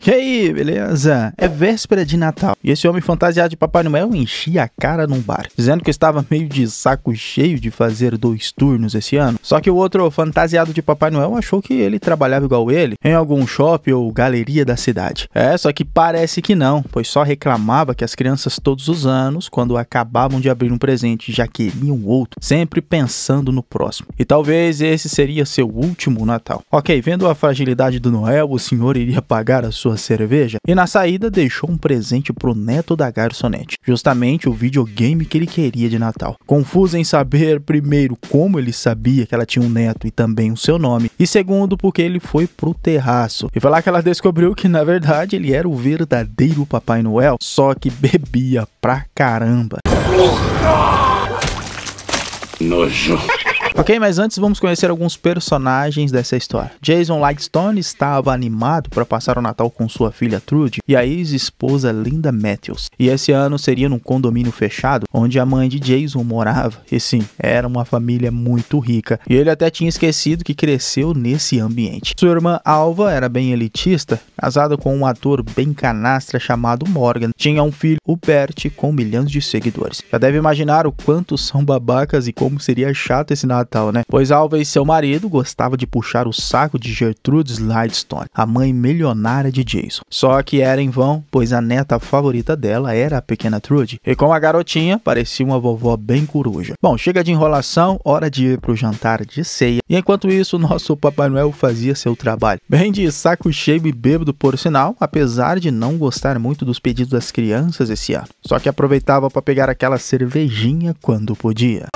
E aí, beleza? É véspera de Natal e esse homem fantasiado de Papai Noel enchia a cara num bar, dizendo que estava meio de saco cheio de fazer 2 turnos esse ano. Só que o outro fantasiado de Papai Noel achou que ele trabalhava igual ele, em algum shopping ou galeria da cidade. Só que parece que não, pois só reclamava que as crianças todos os anos, quando acabavam de abrir um presente, já queriam outro, sempre pensando no próximo. E talvez esse seria seu último Natal. Ok, vendo a fragilidade do Noel, o senhor iria pagar a sua cerveja e na saída deixou um presente pro neto da garçonete, justamente o videogame que ele queria de Natal. Confuso em saber, primeiro, como ele sabia que ela tinha um neto e também o seu nome, e segundo, porque ele foi pro terraço. E foi lá que ela descobriu que na verdade ele era o verdadeiro Papai Noel, só que bebia pra caramba. Nojo. Ok, mas antes vamos conhecer alguns personagens dessa história. Jason Lightstone estava animado para passar o Natal com sua filha Trudy e a ex-esposa Linda Matthews. E esse ano seria num condomínio fechado, onde a mãe de Jason morava. E sim, era uma família muito rica. E ele até tinha esquecido que cresceu nesse ambiente. Sua irmã Alva era bem elitista, casada com um ator bem canastra chamado Morgan. Tinha um filho, o Bert, com milhões de seguidores. Já deve imaginar o quanto são babacas e como seria chato esse Natal, né? Pois Alva e seu marido gostavam de puxar o saco de Gertrude Lightstone, a mãe milionária de Jason. Só que era em vão, pois a neta favorita dela era a pequena Trudy. E com a garotinha, parecia uma vovó bem coruja. Bom, chega de enrolação, hora de ir pro jantar de ceia. E enquanto isso, nosso Papai Noel fazia seu trabalho. Bem de saco cheio e bêbado, por sinal, apesar de não gostar muito dos pedidos das crianças esse ano. Só que aproveitava para pegar aquela cervejinha quando podia.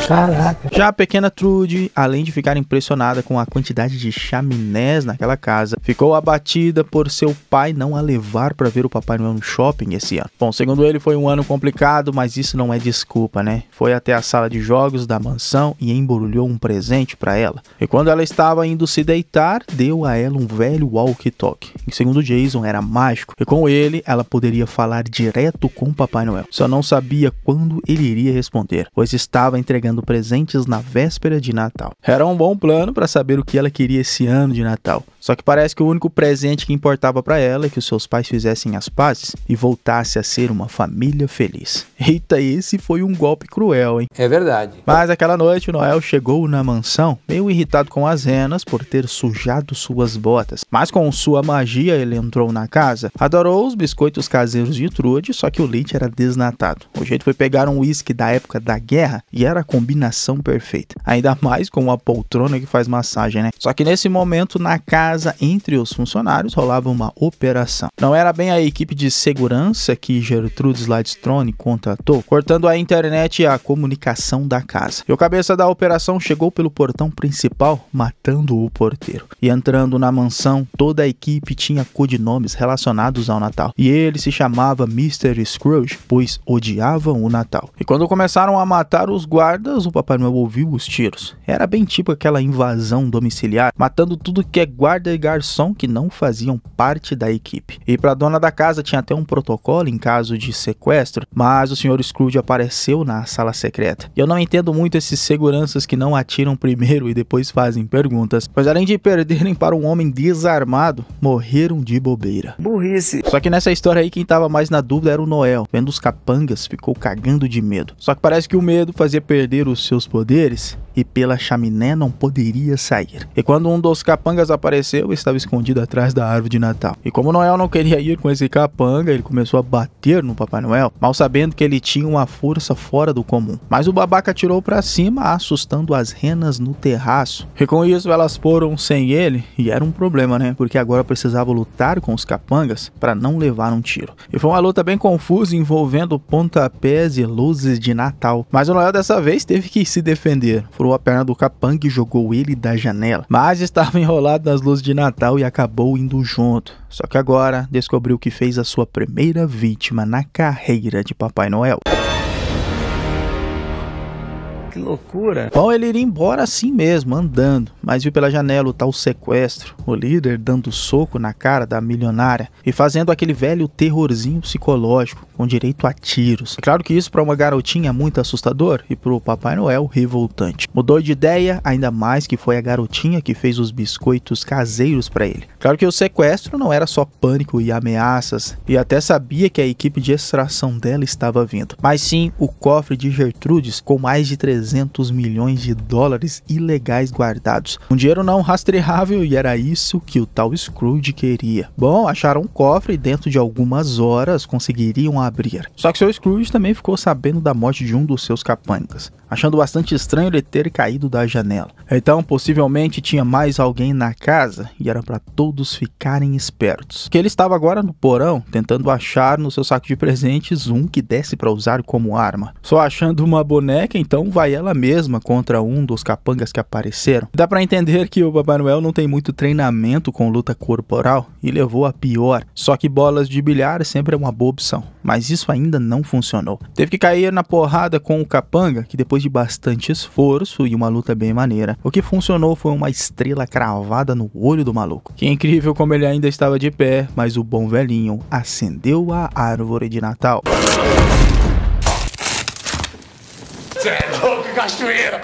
Caraca. Já a pequena Trudy, além de ficar impressionada com a quantidade de chaminés naquela casa, ficou abatida por seu pai não a levar para ver o Papai Noel no shopping esse ano. Bom, segundo ele foi um ano complicado, mas isso não é desculpa, né? Foi até a sala de jogos da mansão e embrulhou um presente para ela. E quando ela estava indo se deitar, deu a ela um velho walkie-talkie. E segundo Jason, era mágico. E com ele, ela poderia falar direto com o Papai Noel. Só não sabia quando ele iria responder, pois estava entregando presentes na véspera de Natal. Era um bom plano para saber o que ela queria esse ano de Natal. Só que parece que o único presente que importava para ela é que os seus pais fizessem as pazes e voltasse a ser uma família feliz. Eita, esse foi um golpe cruel, hein? É verdade. Mas aquela noite o Noel chegou na mansão, meio irritado com as renas por ter sujado suas botas. Mas com sua magia ele entrou na casa, adorou os biscoitos caseiros de Trudy, só que o leite era desnatado. O jeito foi pegar um uísque da época da guerra e era a combinação perfeita. Ainda mais com uma poltrona que faz massagem, né? Só que nesse momento, na casa, entre os funcionários, rolava uma operação. Não era bem a equipe de segurança que Gertrude Lightstone contratou, cortando a internet e a comunicação da casa. E o cabeça da operação chegou pelo portão principal, matando o porteiro. E entrando na mansão, toda a equipe tinha codinomes relacionados ao Natal. E ele se chamava Mr. Scrooge, pois odiavam o Natal. E quando começaram a matar os guardas, o Papai Noel ouviu os tiros. Era bem tipo aquela invasão domiciliar, matando tudo que é guarda e garçom que não faziam parte da equipe. E para a dona da casa tinha até um protocolo em caso de sequestro, mas o Sr. Scrooge apareceu na sala secreta. E eu não entendo muito esses seguranças que não atiram primeiro e depois fazem perguntas, pois além de perderem para um homem desarmado, morreram de bobeira. Burrice. Só que nessa história aí quem tava mais na dúvida era o Noel. Vendo os capangas, ficou cagando de medo. Só que parece que o medo fazia perder os seus poderes e pela chaminé não poderia sair. E quando um dos capangas apareceu, estava escondido atrás da árvore de Natal. E como Noel não queria ir com esse capanga, ele começou a bater no Papai Noel, mal sabendo que ele tinha uma força fora do comum. Mas o babaca atirou pra cima, assustando as renas no terraço. E com isso elas foram sem ele, e era um problema, né? Porque agora precisava lutar com os capangas para não levar um tiro. E foi uma luta bem confusa, envolvendo pontapés e luzes de Natal. Mas o Noel dessa vez teve que se defender. Furou a perna do capanga e jogou ele da janela. Mas estava enrolado nas luzes de Natal e acabou indo junto. Só que agora descobriu que fez a sua primeira vítima na carreira de Papai Noel. que loucura. Bom, ele iria embora assim mesmo, andando, mas viu pela janela o tal sequestro, o líder dando soco na cara da milionária e fazendo aquele velho terrorzinho psicológico, com direito a tiros. É claro que isso para uma garotinha é muito assustador e pro Papai Noel revoltante. Mudou de ideia, ainda mais que foi a garotinha que fez os biscoitos caseiros para ele. Claro que o sequestro não era só pânico e ameaças, e até sabia que a equipe de extração dela estava vindo, mas sim o cofre de Gertrudes com mais de 300 milhões de dólares ilegais guardados. Um dinheiro não rastreável, e era isso que o tal Scrooge queria. Bom, acharam um cofre e dentro de algumas horas conseguiriam abrir. Só que seu Scrooge também ficou sabendo da morte de um dos seus capangas, achando bastante estranho ele ter caído da janela. Então, possivelmente tinha mais alguém na casa e era para todos ficarem espertos. Que ele estava agora no porão, tentando achar no seu saco de presentes um que desse para usar como arma. Só achando uma boneca, então vai ela mesma contra um dos capangas que apareceram. Dá para entender que o Papai Noel não tem muito treinamento com luta corporal e levou a pior. Só que bolas de bilhar sempre é uma boa opção, mas isso ainda não funcionou. Teve que cair na porrada com o capanga, que depois de bastante esforço e uma luta bem maneira, o que funcionou foi uma estrela cravada no olho do maluco. Que incrível como ele ainda estava de pé, mas o bom velhinho acendeu a árvore de Natal. Cê é louco, cachoeira!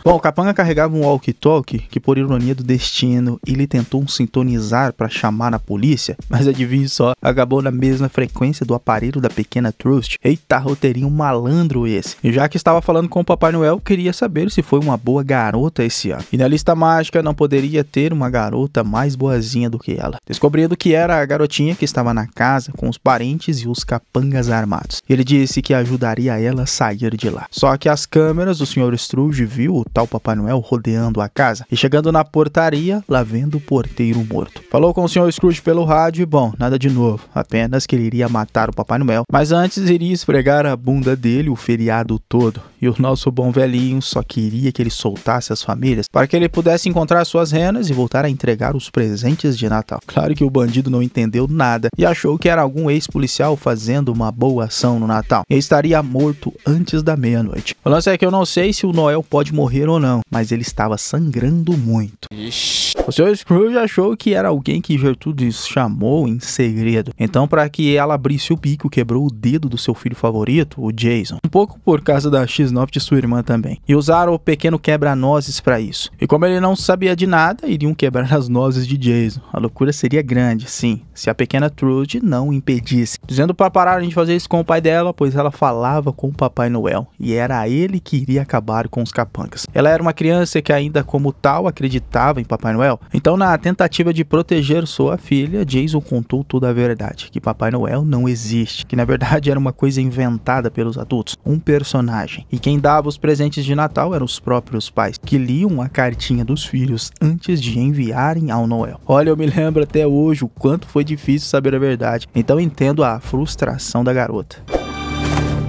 Bom, o capanga carregava um walkie-talkie que, por ironia do destino, ele tentou sintonizar para chamar a polícia, mas adivinhe só, acabou na mesma frequência do aparelho da pequena Trust. Eita, roteirinho malandro esse. E já que estava falando com o Papai Noel, queria saber se foi uma boa garota esse ano. E na lista mágica não poderia ter uma garota mais boazinha do que ela. Descobrindo que era a garotinha que estava na casa com os parentes e os capangas armados. Ele disse que ajudaria ela a sair de lá. Só que as câmeras do Sr. Scrooge viu o tal Papai Noel rodeando a casa e chegando na portaria, lá vendo o porteiro morto. Falou com o Sr. Scrooge pelo rádio e bom, nada de novo, apenas que ele iria matar o Papai Noel, mas antes iria esfregar a bunda dele o feriado todo. E o nosso bom velhinho só queria que ele soltasse as famílias para que ele pudesse encontrar suas renas e voltar a entregar os presentes de Natal. Claro que o bandido não entendeu nada e achou que era algum ex-policial fazendo uma boa ação no Natal e estaria morto antes da meia-noite. O lance é que eu não sei se o Noel pode morrer ou não, mas ele estava sangrando muito. Ixi. O Sr. Scrooge achou que era alguém que Gertrudes chamou em segredo. Então, para que ela abrisse o bico, quebrou o dedo do seu filho favorito, o Jason. Um pouco por causa da X9 de sua irmã também. E usaram o pequeno quebra-nozes para isso. E como ele não sabia de nada, iriam quebrar as nozes de Jason. A loucura seria grande, sim, se a pequena Trude não o impedisse. Dizendo para pararem de fazer isso com o pai dela, pois ela falava com o Papai Noel. E era ele que iria acabar com os capangas. Ela era uma criança que ainda como tal acreditava em Papai Noel. Então, na tentativa de proteger sua filha, Jason contou toda a verdade, que Papai Noel não existe, que na verdade era uma coisa inventada pelos adultos, um personagem. E quem dava os presentes de Natal eram os próprios pais, que liam a cartinha dos filhos antes de enviarem ao Noel. Olha, eu me lembro até hoje o quanto foi difícil saber a verdade, então entendo a frustração da garota.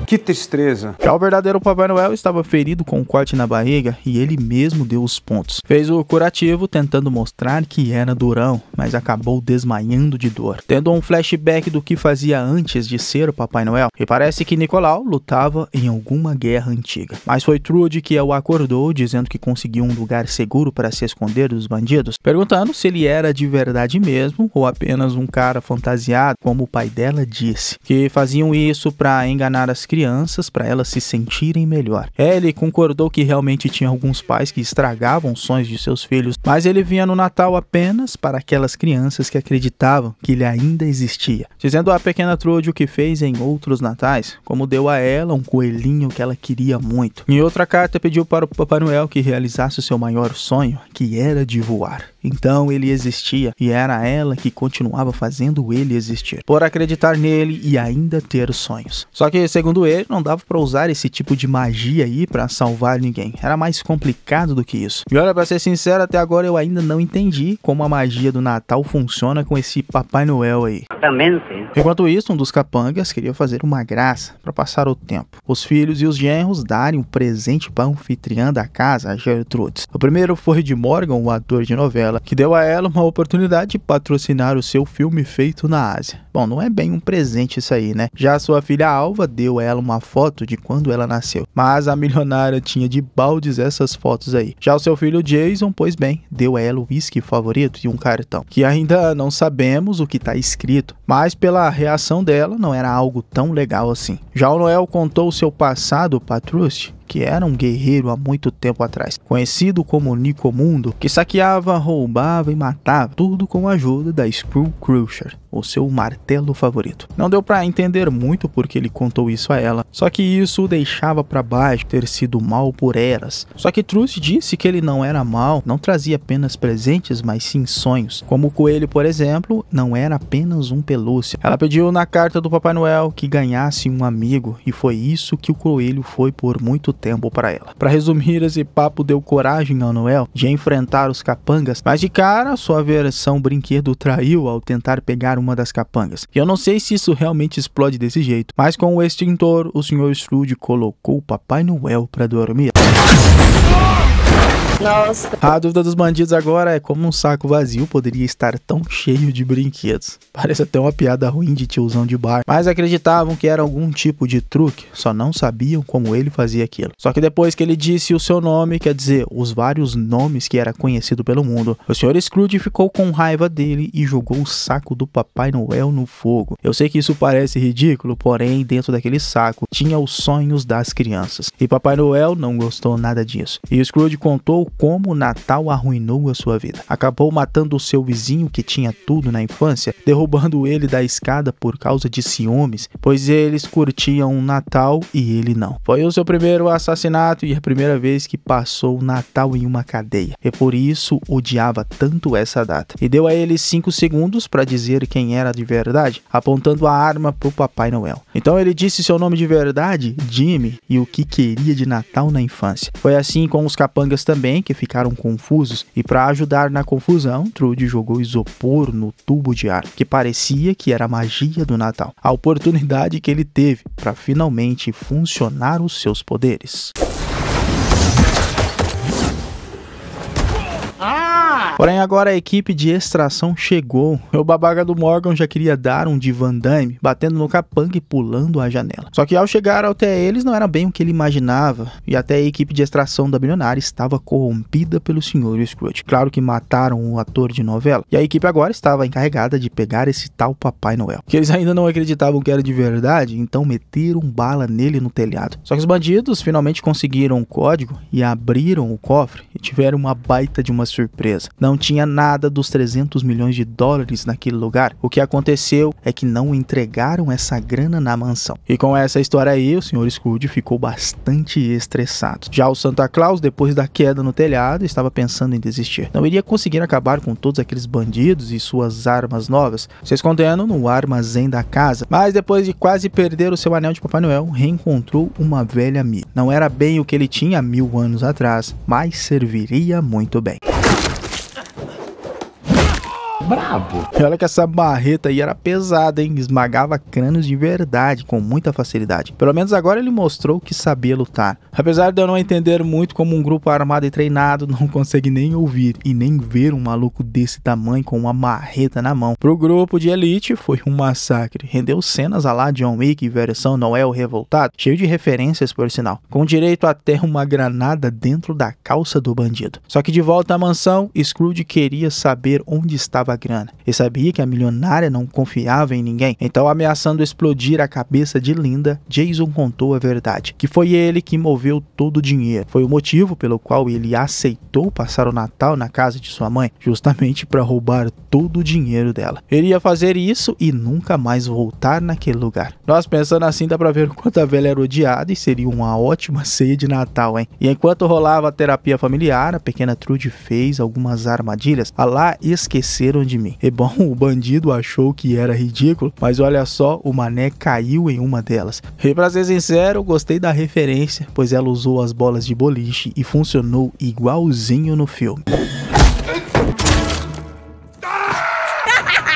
Que tristeza. Já o verdadeiro Papai Noel estava ferido com um corte na barriga e ele mesmo deu os pontos. Fez o curativo tentando mostrar que era durão, mas acabou desmaiando de dor, tendo um flashback do que fazia antes de ser o Papai Noel. E parece que Nicolau lutava em alguma guerra antiga. Mas foi Trude que o acordou, dizendo que conseguiu um lugar seguro para se esconder dos bandidos, perguntando se ele era de verdade mesmo ou apenas um cara fantasiado, como o pai dela disse, que faziam isso para enganar as crianças para elas se sentirem melhor. Ele concordou que realmente tinha alguns pais que estragavam os sonhos de seus filhos, mas ele vinha no Natal apenas para aquelas crianças que acreditavam que ele ainda existia, dizendo à pequena Trude o que fez em outros natais, como deu a ela um coelhinho que ela queria muito. Em outra carta pediu para o Papai Noel que realizasse o seu maior sonho, que era de voar. Então ele existia e era ela que continuava fazendo ele existir, por acreditar nele e ainda ter sonhos. Só que, segundo ele, não dava para usar esse tipo de magia aí para salvar ninguém. Era mais complicado do que isso. E olha, para ser sincero, até agora eu ainda não entendi como a magia do Natal funciona com esse Papai Noel aí. Exatamente. Enquanto isso, um dos capangas queria fazer uma graça para passar o tempo. Os filhos e os genros darem um presente para a anfitriã da casa, a Gertrudes. O primeiro foi de Morgan, o ator de novela, que deu a ela uma oportunidade de patrocinar o seu filme feito na Ásia. Bom, não é bem um presente isso aí, né? Já sua filha Alva deu a ela ela uma foto de quando ela nasceu. Mas a milionária tinha de baldes essas fotos aí. Já o seu filho Jason, pois bem, deu a ela o whisky favorito e um cartão, que ainda não sabemos o que está escrito, mas pela reação dela não era algo tão legal assim. Já o Noel contou o seu passado para Trust, que era um guerreiro há muito tempo atrás, conhecido como Nicomundo, que saqueava, roubava e matava, tudo com a ajuda da Skull Crusher, o seu martelo favorito. Não deu pra entender muito porque ele contou isso a ela, só que isso o deixava pra baixo, ter sido mal por eras. Só que Trust disse que ele não era mal, não trazia apenas presentes, mas sim sonhos. Como o coelho, por exemplo, não era apenas um pelúcia. Ela pediu na carta do Papai Noel que ganhasse um amigo, e foi isso que o coelho foi por muito tempo para ela. Para resumir, esse papo deu coragem ao Noel de enfrentar os capangas, mas de cara sua versão brinquedo traiu ao tentar pegar uma das capangas. E eu não sei se isso realmente explode desse jeito, mas com o extintor, o Sr. Scrooge colocou o Papai Noel para dormir. Nossa. A dúvida dos bandidos agora é como um saco vazio poderia estar tão cheio de brinquedos. Parece até uma piada ruim de tiozão de bar, mas acreditavam que era algum tipo de truque, só não sabiam como ele fazia aquilo. Só que depois que ele disse o seu nome, quer dizer, os vários nomes que era conhecido pelo mundo, o Sr. Scrooge ficou com raiva dele e jogou o saco do Papai Noel no fogo. Eu sei que isso parece ridículo, porém dentro daquele saco tinha os sonhos das crianças. E Papai Noel não gostou nada disso. E o Scrooge contou como o Natal arruinou a sua vida. Acabou matando o seu vizinho que tinha tudo na infância, derrubando ele da escada por causa de ciúmes, pois eles curtiam o Natal e ele não. Foi o seu primeiro assassinato e a primeira vez que passou o Natal em uma cadeia. E por isso odiava tanto essa data. E deu a ele 5 segundos para dizer quem era de verdade, apontando a arma pro Papai Noel. Então ele disse seu nome de verdade, Jimmy, e o que queria de Natal na infância. Foi assim com os capangas também, que ficaram confusos, e para ajudar na confusão, Trude jogou isopor no tubo de ar, que parecia que era a magia do Natal, a oportunidade que ele teve para finalmente funcionar os seus poderes. Porém agora a equipe de extração chegou. O babaca do Morgan já queria dar um de Van Damme, batendo no capanga e pulando a janela. Só que ao chegar até eles não era bem o que ele imaginava, e até a equipe de extração da bilionária estava corrompida pelo Sr. Scrooge. Claro que mataram o ator de novela, e a equipe agora estava encarregada de pegar esse tal Papai Noel, que eles ainda não acreditavam que era de verdade, então meteram bala nele no telhado. Só que os bandidos finalmente conseguiram o código e abriram o cofre e tiveram uma baita de uma surpresa. Não tinha nada dos 300 milhões de dólares naquele lugar. O que aconteceu é que não entregaram essa grana na mansão. E com essa história aí, o Sr. Scrooge ficou bastante estressado. Já o Santa Claus, depois da queda no telhado, estava pensando em desistir. Não iria conseguir acabar com todos aqueles bandidos e suas armas novas, se escondendo no armazém da casa. Mas depois de quase perder o seu anel de Papai Noel, reencontrou uma velha amiga. Não era bem o que ele tinha 1000 anos atrás, mas serviria muito bem. Brabo. E olha que essa barreta aí era pesada, hein? Esmagava crânios de verdade, com muita facilidade. Pelo menos agora ele mostrou que sabia lutar. Apesar de eu não entender muito como um grupo armado e treinado não consegue nem ouvir e nem ver um maluco desse tamanho com uma marreta na mão. Pro grupo de elite foi um massacre. Rendeu cenas a lá John Wick versão Noel revoltado, cheio de referências por sinal, com direito até uma granada dentro da calça do bandido. Só que de volta à mansão, Scrooge queria saber onde estava a grana. E sabia que a milionária não confiava em ninguém. Então, ameaçando explodir a cabeça de Linda, Jason contou a verdade, que foi ele que moveu todo o dinheiro. Foi o motivo pelo qual ele aceitou passar o Natal na casa de sua mãe, justamente para roubar todo o dinheiro dela. Ele ia fazer isso e nunca mais voltar naquele lugar. Nós pensando assim, dá pra ver o quanto a velha era odiada e seria uma ótima ceia de Natal, hein? E enquanto rolava a terapia familiar, a pequena Trude fez algumas armadilhas a lá esqueceram de mim. E bom, o bandido achou que era ridículo, mas olha só, o mané caiu em uma delas. E pra ser sincero, gostei da referência, pois ela usou as bolas de boliche e funcionou igualzinho no filme.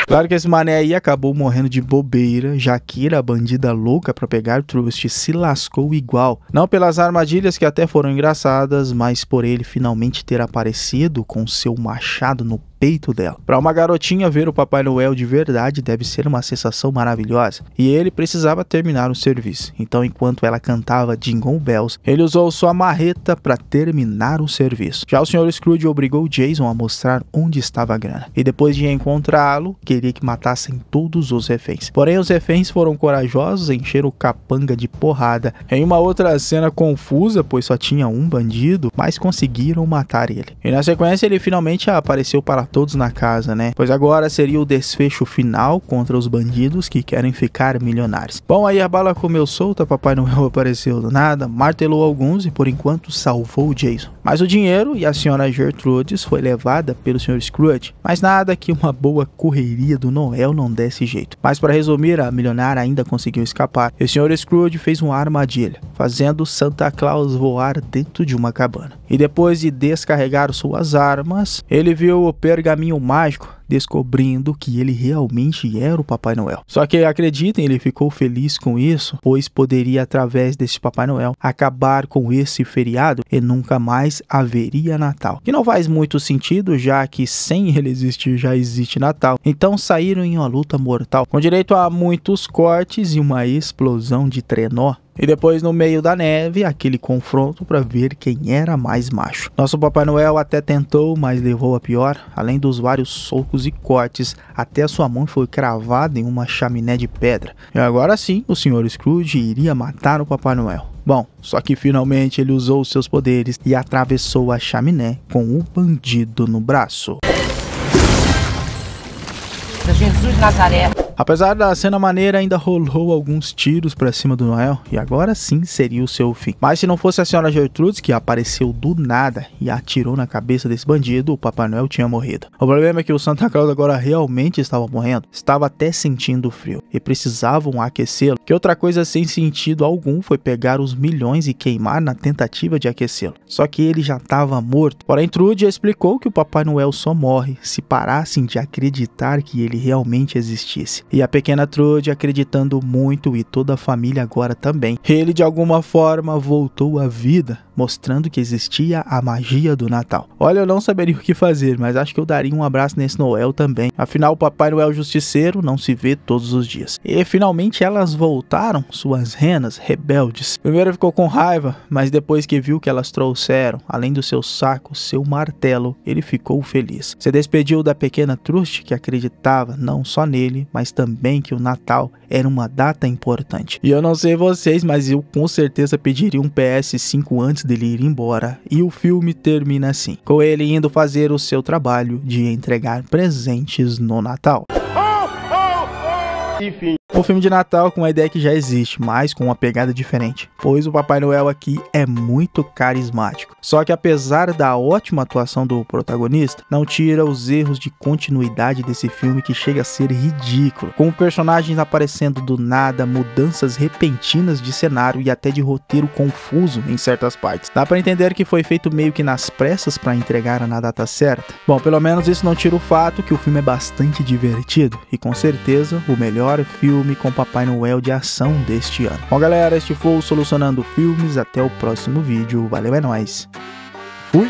Claro que esse mané aí acabou morrendo de bobeira, já que a bandida louca pra pegar Trust se lascou igual. Não pelas armadilhas que até foram engraçadas, mas por ele finalmente ter aparecido com seu machado no peito dela. Para uma garotinha, ver o Papai Noel de verdade deve ser uma sensação maravilhosa, e ele precisava terminar o serviço. Então, enquanto ela cantava Jingle Bells, ele usou sua marreta para terminar o serviço. Já o Sr. Scrooge obrigou Jason a mostrar onde estava a grana, e depois de encontrá-lo, queria que matassem todos os reféns. Porém, os reféns foram corajosos, encheram o capanga de porrada. Em uma outra cena confusa, pois só tinha um bandido, mas conseguiram matar ele. E na sequência, ele finalmente apareceu para todos na casa, né? Pois agora seria o desfecho final contra os bandidos que querem ficar milionários. Bom, aí a bala comeu solta, Papai Noel apareceu do nada, martelou alguns e por enquanto salvou o Jason. Mas o dinheiro e a senhora Gertrudes foi levada pelo Sr. Scrooge. Mas nada que uma boa correria do Noel não desse jeito. Mas para resumir, a milionária ainda conseguiu escapar. E o Sr. Scrooge fez uma armadilha, fazendo Santa Claus voar dentro de uma cabana. E depois de descarregar suas armas, ele viu o pergaminho mágico, descobrindo que ele realmente era o Papai Noel. Só que, acreditem, ele ficou feliz com isso, pois poderia, através desse Papai Noel, acabar com esse feriado e nunca mais haveria Natal. Que não faz muito sentido, já que sem ele existir já existe Natal. Então saíram em uma luta mortal, com direito a muitos cortes e uma explosão de trenó. E depois, no meio da neve, aquele confronto para ver quem era mais macho. Nosso Papai Noel até tentou, mas levou a pior. Além dos vários socos e cortes, até a sua mão foi cravada em uma chaminé de pedra. E agora sim, o Sr. Scrooge iria matar o Papai Noel. Bom, só que finalmente ele usou seus poderes e atravessou a chaminé com o bandido no braço. Jesus Nazaré. Apesar da cena maneira, ainda rolou alguns tiros pra cima do Noel, e agora sim seria o seu fim. Mas se não fosse a senhora Gertrudes, que apareceu do nada e atirou na cabeça desse bandido, o Papai Noel tinha morrido. O problema é que o Santa Claus agora realmente estava morrendo, estava até sentindo frio, e precisavam aquecê-lo. Que outra coisa sem sentido algum foi pegar os milhões e queimar na tentativa de aquecê-lo. Só que ele já estava morto. Porém, Trude explicou que o Papai Noel só morre se parassem de acreditar que ele realmente existisse. E a pequena Trude acreditando muito, e toda a família agora também. Ele de alguma forma voltou à vida, mostrando que existia a magia do Natal. Olha, eu não saberia o que fazer, mas acho que eu daria um abraço nesse Noel também. Afinal, o Papai Noel Justiceiro não se vê todos os dias. E finalmente elas voltaram, suas renas rebeldes. Primeiro ficou com raiva, mas depois que viu que elas trouxeram, além do seu saco, seu martelo, ele ficou feliz. Se despediu da pequena Trude, que acreditava não só nele, mas também que o Natal era uma data importante. E eu não sei vocês, mas eu com certeza pediria um PS5 antes dele ir embora. E o filme termina assim, com ele indo fazer o seu trabalho de entregar presentes no Natal. Enfim. Um filme de Natal com uma ideia que já existe, mas com uma pegada diferente, pois o Papai Noel aqui é muito carismático. Só que apesar da ótima atuação do protagonista, não tira os erros de continuidade desse filme, que chega a ser ridículo, com personagens aparecendo do nada, mudanças repentinas de cenário e até de roteiro confuso em certas partes. Dá pra entender que foi feito meio que nas pressas para entregar na data certa. Bom, pelo menos isso não tira o fato que o filme é bastante divertido e com certeza o melhor filme com Papai Noel de ação deste ano. Bom, galera, este foi o Solucionando Filmes. Até o próximo vídeo. Valeu, é nóis. Fui!